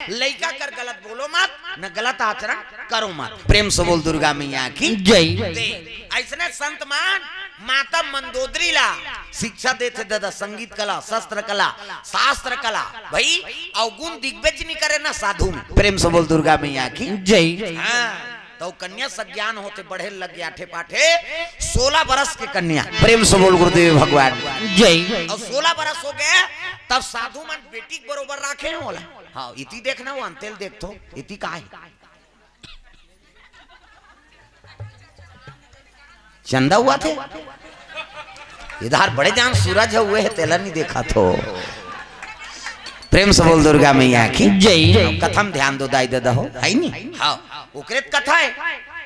लइका कर गलत बोलो मत, न गलत आचरण करो मत। प्रेम से बोल दुर्गा मैया की जय। ऐसने संत मान माता मंदोदरी ला शिक्षा देते दादा, संगीत कला, शस्त्र कला, शास्त्र कला, भाई अवगुण दिग्विजय नहीं करे ना साधु में। प्रेम से बोल दुर्गा मैया की जय। हाँ तो कन्या सज्ञान होते बढ़े लग गया आठे पाठे 16 बरस के कन्या। प्रेम से बोल गुरुदेव भगवान जय। और 16 बरस हो गए तब साधु मन बेटी बरोबर राखे होला। हाँ इति देखना वो अंतेल देख तो इति का है चंदा हुआ थे इधर बड़े जान सूरज हुए है तेला नहीं देखा तो। प्रेम से बोल दुर्गा मैया की जय। कथम ध्यान दो दाई दादा हो है नहीं। हाँ उकरेत कथा है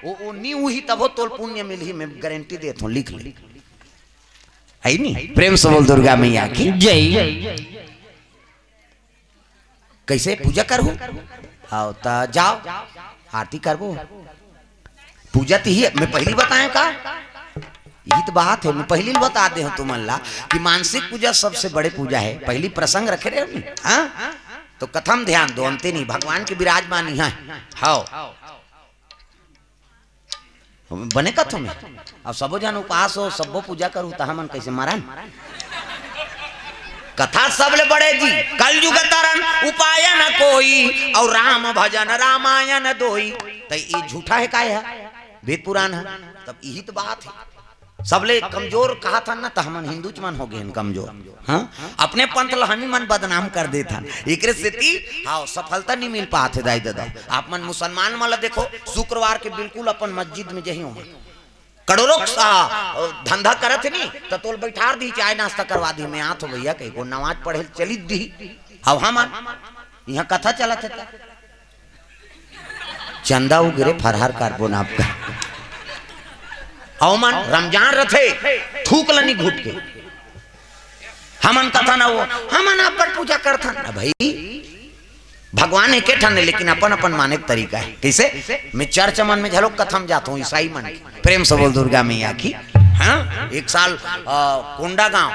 वो नी हुई तब हो तोल पुण्य मिली, मैं गारंटी देता हूँ, लिख ले है नहीं। प्रेम से बोल दुर्गा मैया की जय। कैसे पूजा करो? हाँ तो जाओ आरती करबो। पूजा तो ही मैं पहली बताया का यही तो बात है, मैं पहली बता दे हूँ तुम अल्लाह कि मानसिक पूजा सबसे बड़े पूजा है। पहली प्रसंग रखे रहे हाँ तो कथम ध्यान दो अंते नहीं भगवान के विराजमान यहाँ हाँ बने कथो में अब सबो जन उपास हो सबो पूजा करूँ तो हमन कैसे मारन कथा सबले बड़े जी कलयुग तरन उपाय न कोई और राम भजन रामायण दोई। तो ये झूठा है काय है वेद पुराण है तब यही तो बात है। सबले कमजोर कहा था ना तो हम हिंदू मन हो गए कमजोर। हाँ अपने पंथ लहमी मन बदनाम कर दे था एक हाँ सफलता नहीं मिल पाते दाई दादा। आप मन मुसलमान वाला देखो शुक्रवार के बिल्कुल अपन मस्जिद में जही हो करोड़ों धंधा करत नहीं तो तोल बैठा दी चाय नाश्ता करवा दी मैं आ तो भैया कहीं को नमाज पढ़े चली दी। अब हम यहाँ कथा चला था चंदा उगरे फरहार कार्बन आपका अवमान रमजान रथे थूक लनी घुट के हमन कथा ना वो हमन अपन पूजा करता ना भाई भगवान एक ठन लेकिन अपन अपन माने का तरीका है। कैसे मैं चर्च मन में झलोक कथम जाता हूँ ईसाई मन की। प्रेम से बोल दुर्गा मैया की। हाँ एक साल कोंडा गांव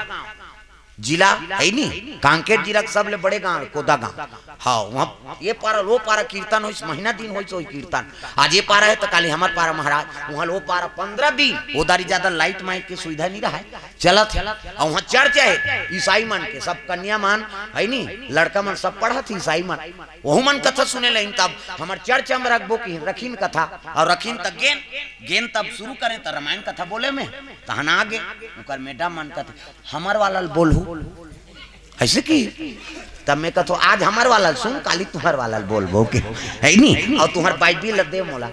जिला है नहीं कांकेर जिला के सबले बड़े गांव कोदा गांव। हाँ वहाँ ये पारा लो पारा कीर्तन हो महीना दिन हो कीर्तन आज ये पारा है तो काली हमार पारा महाराज वहाँ लो पारा 15 दिन उधारी ज्यादा लाइट माइट की सुविधा नहीं रहा है चला और वहाँ चर्च है ईसाई मन के सब कन्या मान है नहीं लड़का मन सब पढ़ा थी ईसाई मन वह मन कथा सुने लेकिन तब हमारे चर्च में रखबो की रखीन कथा और रखीन तक गेन तब शुरू करें तो रामायण कथा बोले में तहन आगे उकर मैडम मन कथा हमार वाला बोलू ऐसे की तब मैं कहो आज हमार वाला सुन काली तुम्हार वाला बोल बो के है नहीं और तुम्हार बाइबिल दे मोला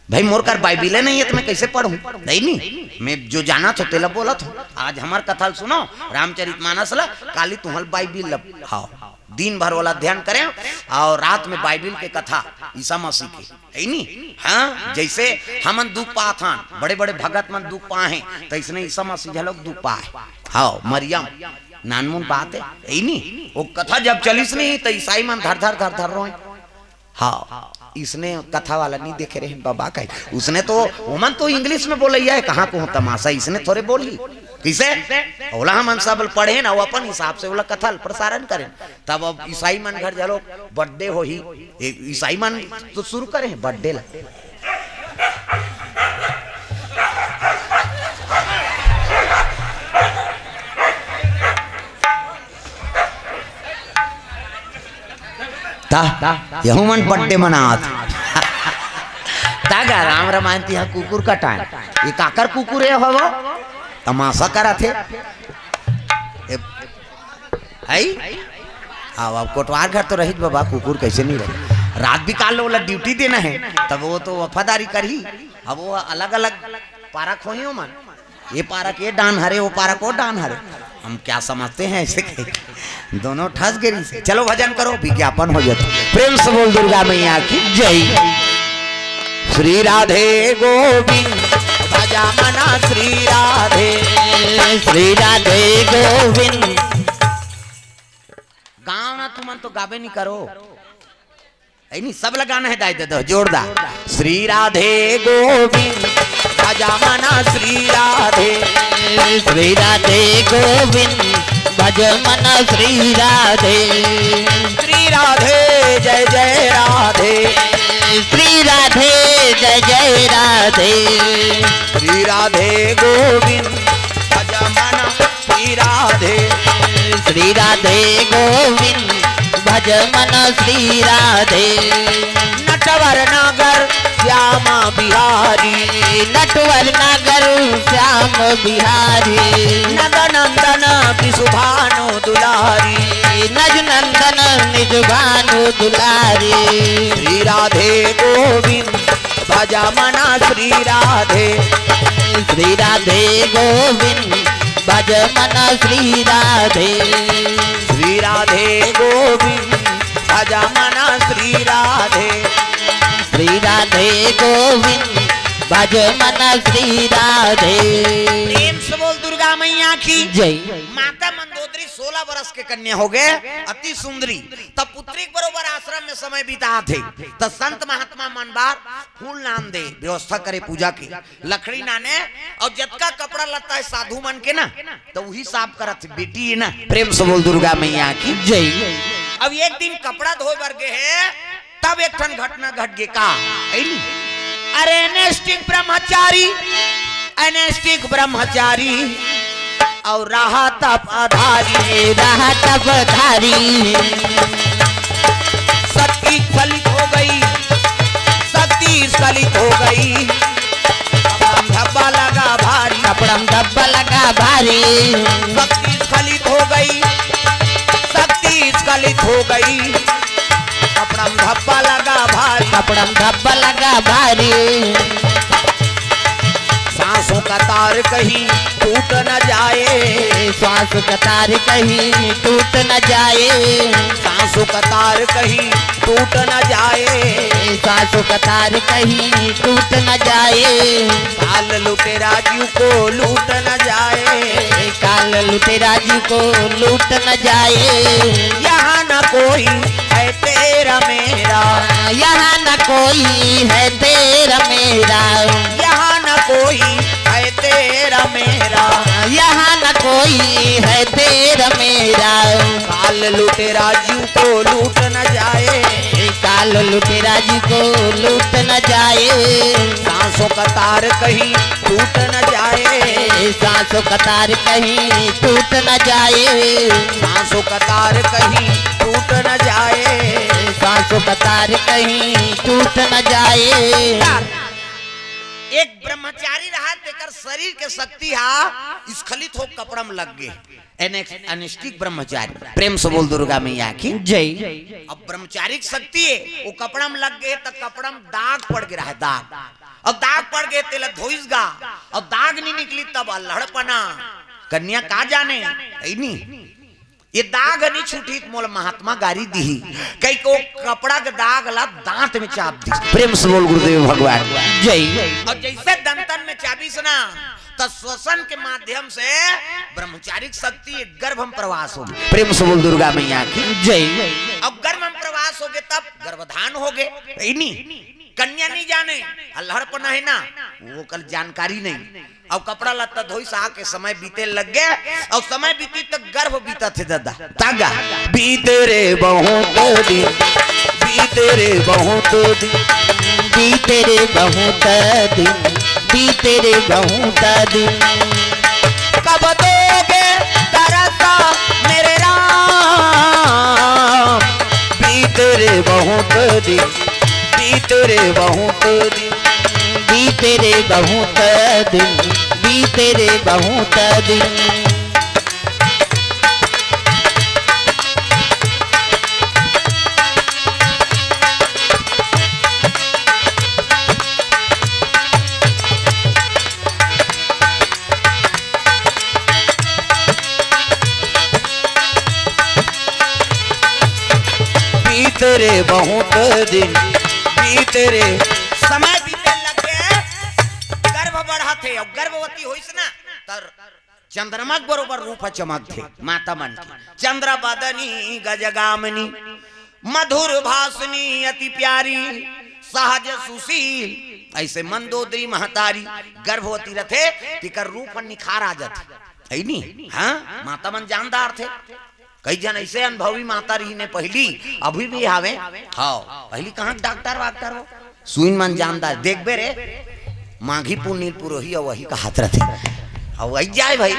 भाई मोर कर बाइबिल नहीं है तो मैं कैसे पढ़ूं नहीं मैं जो जाना था तेला बोला था आज हमार कथा सुनो रामचरितमानस ला काली तुम्हार बाइबिल हाँ दिन भर वाला ध्यान करें और रात में बाइबिल के कथा ईसा मसीह की है नहीं। हाँ जैसे हमन दुख पाथन बड़े बड़े भगत मन दुख पाए तो इसने ईसा मसीह लोग दुख पाए। हाँ मरियम नानमुन बात है नहीं वो कथा जब चलिस नहीं तो ईसाई मन धर धर धर धर रोए। हाँ इसने कथा वाला नहीं देखे रहे बाबा का उसने तो उमन तो इंग्लिश में बोल है कहाँ को तमाशा इसने थोड़े बोली किसे ओला हम सब पढ़े ना वो अपन हिसाब से ओला कथा प्रसारण करें तब अब ईसाई मन घर चलो बर्थडे हो ही ईसाई मन तो शुरू करें बर्थडे ला यहू मन बर्थडे मनात तागा राम रामायण यहाँ कुकुर का टाइम ये काकर कुकुर है हो तमाशा करा थे अब कोटवार घर तो रही बाबा कुकुर कैसे नहीं रहे रात भी काल वाला ड्यूटी देना है तब वो तो वफादारी करी। अब वो अलग अलग पारा खोई मन ये पारा के डान हरे वो पारा को डान हरे हम क्या समझते हैं ऐसे दोनों ठस गिरी से। चलो भजन करो विज्ञापन हो जाता। प्रेम से बोल दुर्गा मैया की जय। श्री राधे गोविंद भजा मना श्री राधे गोविंद। गाँव ना तुम तो गावे नहीं करो नहीं सब लगाना है दाई दो जोरदार। श्री राधे गोविंद भजा मना श्री राधे गोविंद भज मन श्री राधे। श्री राधे जय जय राधे, श्री राधे जय जय राधे। श्री राधे गोविंद भज मन श्री राधे, श्री राधे गोविंद भज मन श्री राधे। नटवर नगर श्याम बिहारी, नटवर नगर श्याम बिहारी। नग नंदन विशुभानु दुलारी, नज नंदन निज भानु दुलारी। श्री राधे गोविंद भज मन श्री राधे, श्री राधे गोविंद भज मन श्री राधे। श्री राधे गोविंद भज मन श्री राधे, श्री राधे गोविंद भज मन श्री राधे। प्रेम से बोल दुर्गा मैया की जय। माता मंदोदरी 16 वर्ष के कन्या हो गए, अति सुंदरी। तब पुत्री के बरोबर आश्रम में समय बिता थे। तब संत महात्मा मनबार फूल नाम दे व्यवस्था करे पूजा की, लकड़ी नाने और जतका कपड़ा लगता है साधु मन के ना तो वही साफ करत बेटी है ना। प्रेम से बोल दुर्गा मैया की जय। अब एक दिन कपड़ा धोए बर गए है, तब एक ठन घटना घट गए का अरे नैष्ठिक ब्रह्मचारी और रहा तप आधारी, रहा तप धारी। शक्ति स्खलित हो गई, शक्ति स्खलित हो गई, कपड़म धब्बा लगा भारी, कपड़म धब्बा लगा भारी। शक्ति स्खलित हो गई, शक्ति स्खलित हो गई, कपड़म धब्बा लगा भारी, कपड़म धब्बा लगा भारी। सांसों का तार कहीं टूट न जाए, श्वास का तार कहीं टूट न जाए, सांसों का तार कहीं टूट न जाए, श्वासों का तार कहीं टूट न जाए। काल लुटेरा जीव को लूट न जाए, काल लुटेरा जी को लूट न जाए। यहाँ न कोई है तेरा मेरा, यहाँ न कोई है तेरा मेरा, यहाँ न कोई है तेरा मेरा, यहाँ न कोई है तेरा मेरा। काल लुटेरा जीव को लूट न जाए, काल लुटेरा जी को लूट न जाए। सांसों का तार कहीं टूट न जाए, सांसों का तार कहीं टूट न जाए, सांसों का तार कहीं टूट न जाए, सांसों का तार कहीं टूट न जाए। एक ब्रह्मचारी रहा तेकर शरीर के शक्ति हा स्खलित हो कपड़म लग गए। अनिष्टिक ब्रह्मचारी, प्रेम से बोल दुर्गा मैया की जय। अब ब्रह्मचारी की शक्ति है वो कपड़म लग गए तो कपड़म दाग पड़ गया है, दाग और दाग पड़ गए तेल धोइस गा और दाग नहीं निकली तब अल्हड़पना कन्या का जाने नहीं ये दाग नहीं छूटी मोल महात्मा गारी दी कई को कपड़ा के दाग ला दांत में चाप दी। प्रेम से बोल गुरुदेव भगवान जय। और जैसे दंतन में चाबी सुना तो श्वसन के माध्यम से ब्रह्मचारिक शक्ति गर्भ में प्रवास हो। प्रेम से बोल दुर्गा मैया की जय। अब गर्भ में प्रवास हो गए तब गर्भधान हो गए, नहीं कन्या नहीं जाने अल्हड़पना है ना वो कल जानकारी नहीं। अब कपड़ा लत्ता धोई सा के समय बीते लग गए और समय बीती तक गर्भ बीता थे दादा तागा बीते रे बहुत दिन, बीते रे बहुत दिन, बीते रे बहुत दिन, बीते रे बहुत दिन। कब दोगे तरसा मेरे राम, बीते रे बहुत दिन, बीते रे बहुत दिन, बीते रे बहुत दिन, बीते रे बहुत दिन। बीते रे बहुत दिन, बीते रे समय बीते लगे गर्भ बढ़ा थे और गर्भवती होइस ना तर चंद्रमा बरोबर रूप चमक थे माता मन चंद्र बदनी गजगामनी मधुर भाषनी अति प्यारी सहज सुशील ऐसे मंदोदरी महतारी गर्भवती रथे तिकर रूप निखार आ जाते है नहीं। हाँ माता मन जानदार थे, कई जन ऐसे अनुभवी माता रही ने पहली, अभी भी आवे। हाँ पहली कहाँ डॉक्टर वाक्टर हो, सुइन मन जानदार देख बे रे माघीपुर नीलपुर ही वही का हाथ रहते और वही जाए भाई।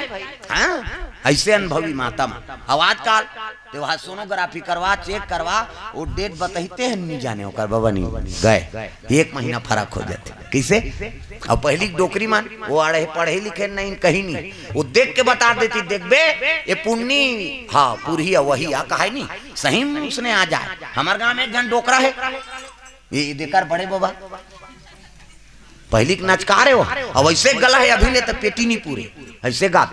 हाँ ऐसे अनुभवी माता में अब आजकल तो वहाँ सोनोग्राफी करवा चेक करवा वो डेट बताते हैं नहीं जाने होकर बाबा नहीं गए, 1 महीना फर्क हो जाते कैसे। अब पहली डोकरी मान वो अड़े पढ़े लिखे नहीं कहीं नहीं, वो देख के बता देती देख बे ये पुण्य हाँ पूरी वही आ कहा नहीं सही में उसने आ जाए। हमारे गाँव में एक जन डोकरा है ये देकर बड़े बाबा पहली नचकार है वो, अब ऐसे गला है अभी ले तक पेटी नहीं पूरे ऐसे गा,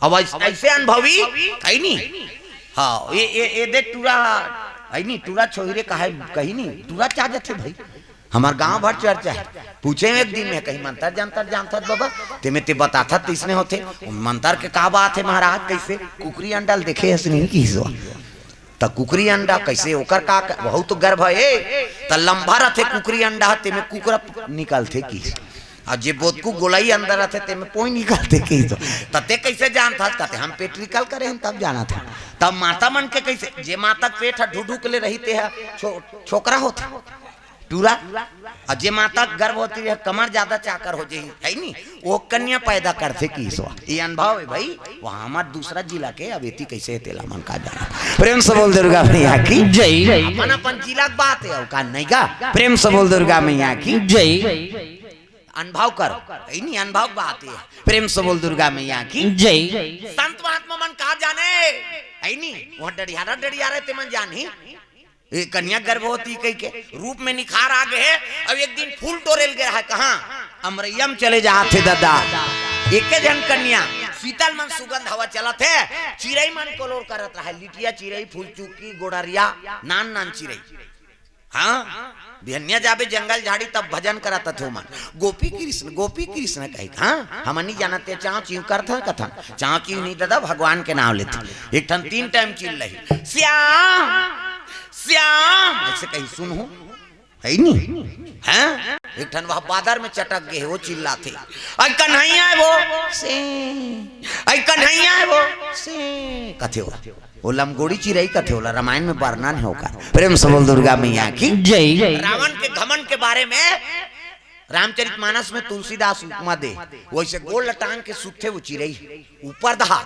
अब ऐसे अनुभवी कहीं नहीं। हाँ ये देख टूरा है नहीं, टूरा छोहरे कहा कहीं नहीं, टूरा चाह जाते भाई हमारे गांव भर चर्चा है। पूछे एक दिन में कहीं मंतर जानता बाबा ते में ते बताता तीसने होते मंतर के का बात है महाराज, कैसे कुकरी अंडा देखे हसनी की त कुकरी अंडा कैसे ओकर का बहुत गर्भ है त लंबा रहते कुकरी अंडा ते में कुकरा निकालते की और जे बोतकू गोलाई अंदर रहते ते में पोई निकालते की तो तते कैसे जानता कहते हम पेट निकाल करे हम तब जाना था। तब माता मन के कैसे जे माता पेट ढूढू के ले रहते है छोकरा होता टूरा और जे माता गर्भ होती है कमर ज्यादा चाकर हो जाए है नहीं वो कन्या पैदा करते की सो ये अनुभव है भाई। वहाँ हमारे दूसरा जिला के अवेती कैसे तेला मन का जाना प्रेम से बोल दुर्गा मैया की जय। अपन अपन जिला की बात है का नहीं का प्रेम से बोल दुर्गा मैया की जय। अनुभव कर नहीं अनुभव बात है प्रेम से बोल दुर्गा मैया की जय। संत महात्मा मन कहा जाने है नहीं वहाँ डरियारा ते मन जानी कन्या गर्भवती कई के रूप में निखार आ गए। अब एक दिन फूल टोरेल गया है कहाँ अमरैया में चले जाते दादा एक जन कन्या शीतल मन सुगंध हवा चला थे चिड़ई मन कोलोर करत रहा लिटिया चिड़ई फूल चुकी गोड़रिया नान चिड़ई। हाँ बिहनिया जाबे जंगल झाड़ी तब भजन करता थे मन गोपी कृष्ण कही। हाँ हम नहीं जानते चाव चीव करता कथन चाव चीव नहीं दादा भगवान के नाम लेते एक ठन 3 टाइम चिल रही श्याम श्याम ऐसे कहीं सुनू है नहीं हैं एक ठन वह बादर में चटक गए वो चिल्लाते आई कन्हैया है वो से आई कन्हैया है वो से कथे वो लमगोड़ी चिड़ई कथे होला रामायण में वर्णन है होगा। प्रेम से बोल दुर्गा मैया की जय। रावण के घमंड के बारे में रामचरितमानस में तुलसीदास उपमा दे वैसे गोल लटांग के सुथे वो चिड़ई ऊपर दहा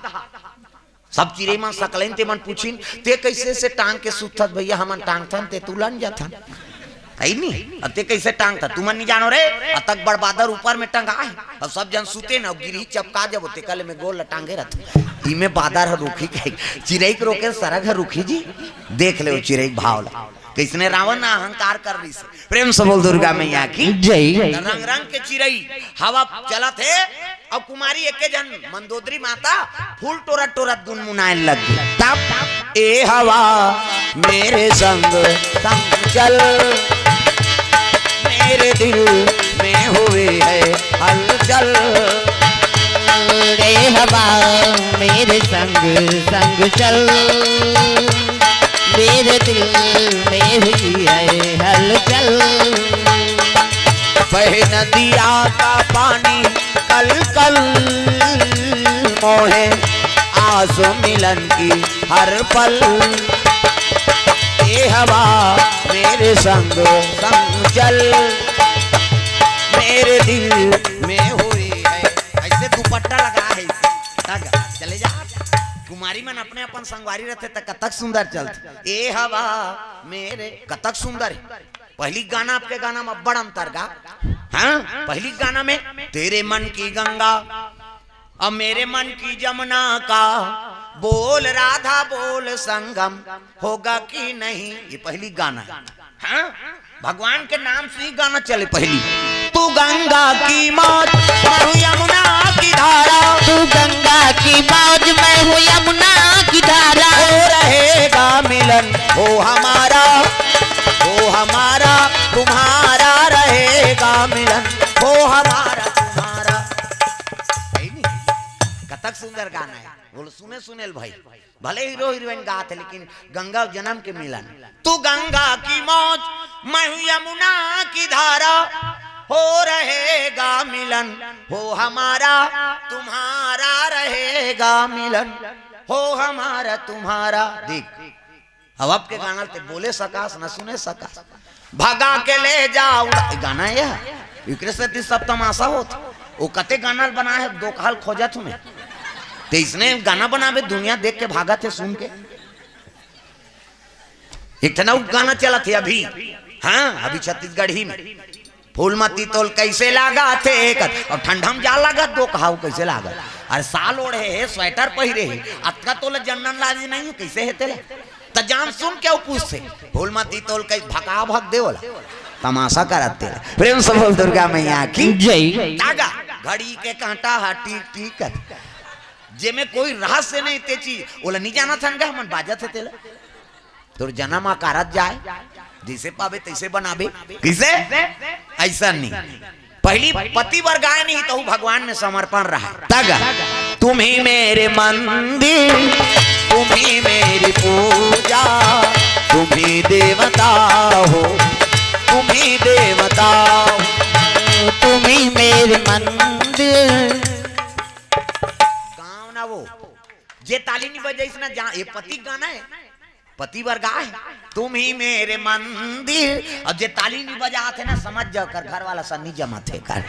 सब चिड़ई मन सकलन ते मन पूछिन ते कैसे से टांग के सुथत भैया हमन टांग थन ते तुलन जाथन है नहीं अते कैसे टांग था तुमन नहीं जानो रे अतक बड़ बादर ऊपर में टंगा है अब सब जन सुते ना गिरी चपका जब होते कल में गोल लटांगे रहते ई में बादर रुखी के चिड़ई के रोके सरग रुखी जी देख ले चिड़ई भाव किसने रावण अहंकार कर रही से। प्रेम से बोल दुर्गा मैया की जय। रंग रंग के चिड़ई हवा चला थे अब कुमारी एक जन मंदोदरी माता फूल टोरत टोरत गुनगुनाए लग गई तब ए हवा मेरे संग संग चल मेरे दिल में हुए है हलचल रे हवा मेरे संग संग चल मेरे दिल में हुई है हलचल बहे नदिया का पानी कल कल मोहे आंसू मिलन की हर पल ये हवा मेरे संग संग चल मेरे दिल में हुई है ऐसे दुपट्टा लगा है चले जा कुमारी मन अपने अपन संगवारी रहते तक कतक सुंदर चलते ए हवा मेरे कतक सुंदर है। पहली गाना आपके गाना में बड़ अंतर गा। हाँ पहली गाना में तेरे मन की गंगा अब मेरे मन की जमुना का बोल राधा बोल संगम होगा कि नहीं ये पहली गाना है। हाँ भगवान के नाम से ही गाना चले पहली तू गंगा की मौज मैं हूँ यमुना की धारा तू गंगा की मौज मैं हूँ यमुना की धारा हो रहेगा मिलन हो हमारा तुम्हारा रहेगा मिलन हो हमारा तुम्हारा। कतक सुंदर गाना है बोलो सुने सुनेल भाई भले हीरो हीरोइन गाते लेकिन गंगा जन्म के मिलन तू गंगा की मौज मैं हूँ यमुना की धारा हो रहेगा मिलन, हो हमारा तुम्हारा रहेगा मिलन, हो हमारा तुम्हारा। देख अब आपके गाना ते बोले सकास न सुने सकास, भगा के ले जाओ गाना ये सब तमाशा होता। वो कते गाना बना है दो काल खोजत में, तो इसने गाना बनावे दुनिया देख के भागा थे सुन के। एक तना गाना चला थे अभी, हाँ अभी छत्तीसगढ़ ही में, फूलमती तोल कैसे लागा थे और ठंडा में जा लगा दो कहा कैसे लागा। अरे साल ओढ़े है स्वेटर पहिरे है अतका तोल जनन लाजी नहीं कैसे है तेरे तो जान सुन क्या पूछ से फूलमती तोल कई भगा भग दे बोला तमाशा कराते प्रेम से बोल दुर्गा मैया की जय। तागा घड़ी के कांटा हाटी टीक जे में कोई रहस्य नहीं ते चीज बोला नहीं जाना था मन बाजा थे तेला तो जन्म आकारत जाए जैसे पावे तैसे बनावे किसे ऐसा नहीं। पहली पति वर गाय नहीं तो भगवान में समर्पण रहा तगा तुम ही मेरे मंदिर, तुम ही मेरी पूजा, तुम ही देवता हो, तुम ही देवता हो, तुम ही मेरे मंदिर। गाँव ना वो जे ताली नहीं बजे इसना जा ये पति गाना है पति वर्गा है तुम ही मेरे मंदिर। अब जे ताली नहीं बजाते ना समझ जाओ कर घर वाला सन्नी जमा थे कर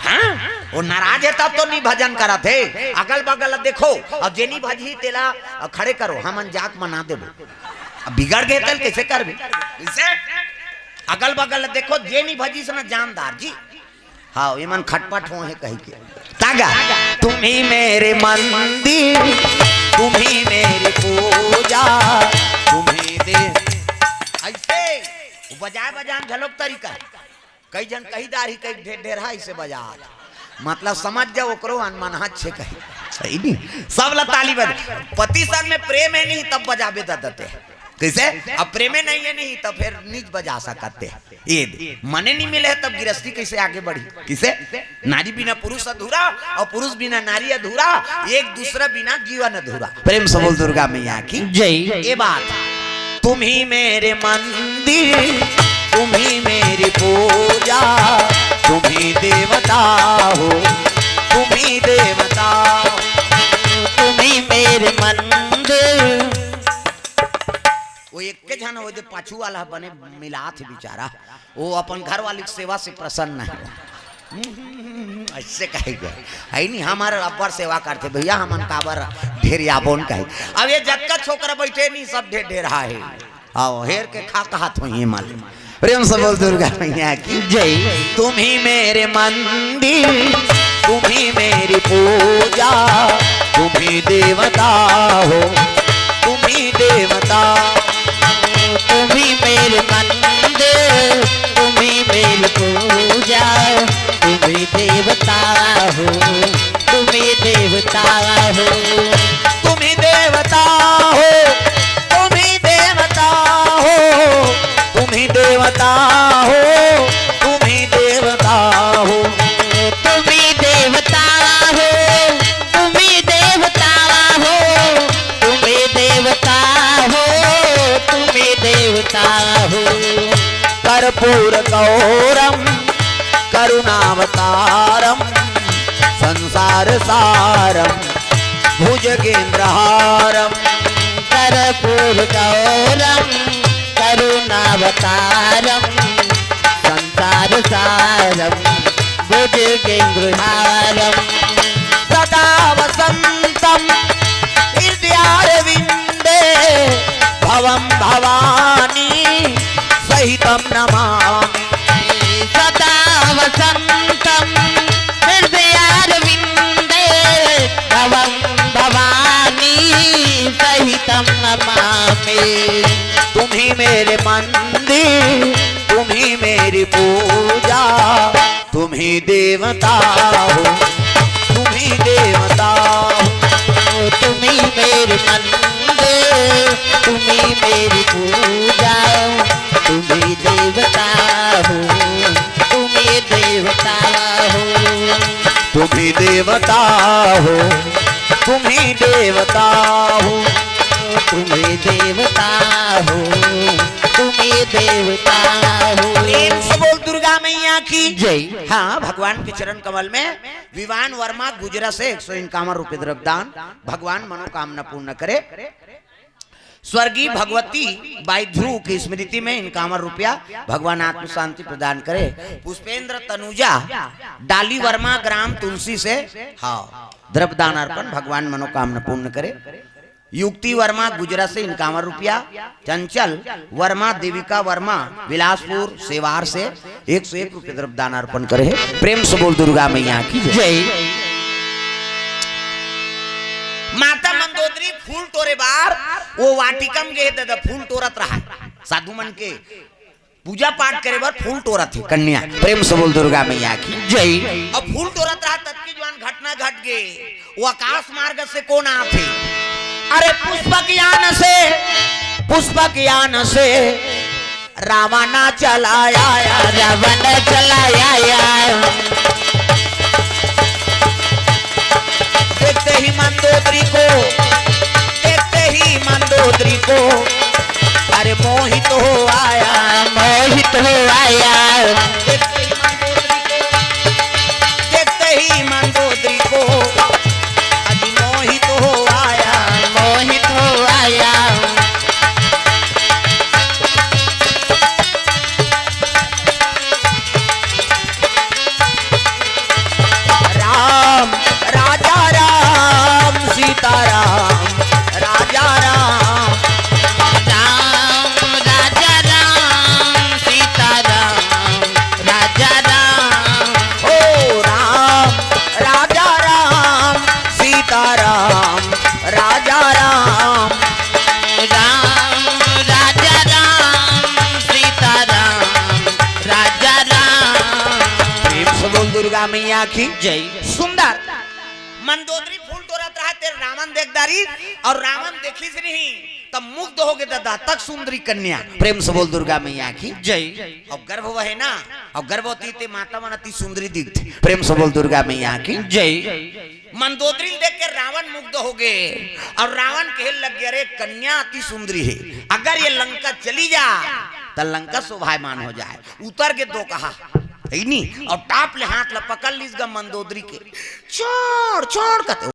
हाँ? वो नाराज है तब तो नहीं भजन करा थे। अगल बगल देखो अब जे नहीं भजी तेला खड़े करो हम जाक मना दे अब बिगड़ गए तल कैसे कर भी अगल बगल देखो जे नहीं भजी से ना जानदार जी हाँ ये मन खटपट हो है कहीं के तागा तुम ही मेरे मंदिर, तुम ही मेरी पूजा, तुम ही दे ऐसे बजाए बजान झलोक तरीका कई जन कही दारी कई ढेर ढेरा ऐसे बजा मतलब समझ जाओ ओकरो अनमनहा छे कही सही नहीं सब ला ताली बज पति संग में प्रेम है नहीं तब बजाबे दते कैसे अब प्रेमे नहीं है नहीं तो फिर नीच बजा सकते ये मने नहीं मिले है तब गृहस्थी कैसे आगे बढ़ी किसे नारी बिना पुरुष अधूरा और पुरुष बिना नारी अधूरा एक दूसरा बिना जीवन अधूरा। प्रेम से बोल दुर्गा मैया की जय। ये बात तुम ही मेरे मंदिर, तुम ही मेरी पूजा, तुम ही देवता हो, तुम ही देवता हो, तुम ही मेरे मंदिर। वो एक के जन हो पाछू वाला बने मिला थे बेचारा वो अपन घर वाली सेवा से प्रसन्न है ऐसे कहेगा है नहीं हमारे अब्बर सेवा करते भैया हम काबर ढेर याबोन कहे अब ये जक्का छोकरा बैठे नहीं सब ढेर ढेर है आओ हेर के खा कहा तो ये माल प्रेम से बोल दुर्गा मैया की जय। तुम ही मेरे मंदिर, तुम ही मेरी पूजा, तुम ही देवता हो, तुम ही देवता, तुम ही मेरे मंदिर, तुम ही मेरी पूजा, तुम ही देवता हो, तुम ही देवता हो, तुम ही देवता हो, तुम ही देवता हो, तुम ही देवता हो, तुम ही देवता हो, तुम ही देवता हो, तुम ही देवता हो, तुम ही देवता हो, तुम ही देवता हो। कर्पूर गौरम करुणावतारम संसार सारम भुजगेंद्रहारम कर्पूर गौरम करुणावतारम संसार सारम भुजगेंद्रहारम सदा वसंतम हृदयारविंदे भवम भवानी सहितम नमामि सदा वसंतम हृदयारविंदे भवं भवानी सहितम नमामि। तुम ही मेरे मंदिर, तुम ही मेरी पूजा, तुम ही देवता हो, तुम ही देवता हो, तुम ही मेरे मंदिर, तुम ही मेरी पूजा, तुम ही देवता हो, तुम ही देवता हो, तुम ही देवता हो, तुम ही देवता हो, तुम ही देवता हो, तुम ही देवता हो। प्रेम से बोल दुर्गा मैया की जय। हाँ, भगवान के चरण कमल में विवान वर्मा गुजरा से 151 रुपए द्रव्यदान, भगवान मनोकामना पूर्ण करे। स्वर्गीय भगवती बाई ध्रुव की स्मृति में 51 रुपया भगवान आत्म शांति प्रदान करे। पुष्पेंद्र तनुजा डाली वर्मा ग्राम तुलसी से हाँ द्रव्यदान अर्पण, भगवान मनोकामना पूर्ण करे। युक्ति वर्मा गुजरात से 51 रुपया। चंचल वर्मा देविका वर्मा बिलासपुर सेवार से 101 रुपये द्रव्यदान अर्पण करे। प्रेम से बोल दुर्गा मैया की जय। माता मंदोदरी फूल तोरे बार वो वाटिकम गे दादा फूल तोरत रहा साधु मन के पूजा पाठ करे बार फूल तोरत है कन्या। प्रेम से बोल दुर्गा मैया की जय। अब फूल तोरत रहा तब की जवान घटना घट गए। वो आकाश मार्ग से कौन आते? अरे पुष्पक यान से रावण चलाया, रावण चलाया। देखते ही मंदोदरी को अरे मोहित हो आया, मोहित हो आया। देखते ही मंदोदरी को अभी मोहित हो आया, मोहित हो आया। राम राजा राम सीताराम राजा राम, राम राजा राम सीताराम राजा राम। ओ राम राजा राम सीताराम राजा राम, राम राजा राम सीताराम राजा राम। प्रेम से बोल दुर्गा मैया की जय। सुंदर मंदोदरी फूल तोरत रहा तेरे रावण देखदारी और रावण देखी से नहीं तब मुग्ध हो गए दादा तक सुंदरी कन्या। प्रेम से बोल दुर्गा मैया की जय। अब गर्भ वह है ना, अब गर्भवती थे माता मन अति सुंदरी दिखती। प्रेम से बोल दुर्गा मैया की जय। मंदोदरी देख के रावण मुग्ध हो गए और रावण कहे लग गया रे कन्या अति सुंदरी है, अगर ये लंका चली जा तो लंका शोभायमान हो जाए। उतर के दो कहा है नहीं और टाप ले हाथ ला पकड़ लीस गा मंदोदरी के छोड़ छोड़ कहते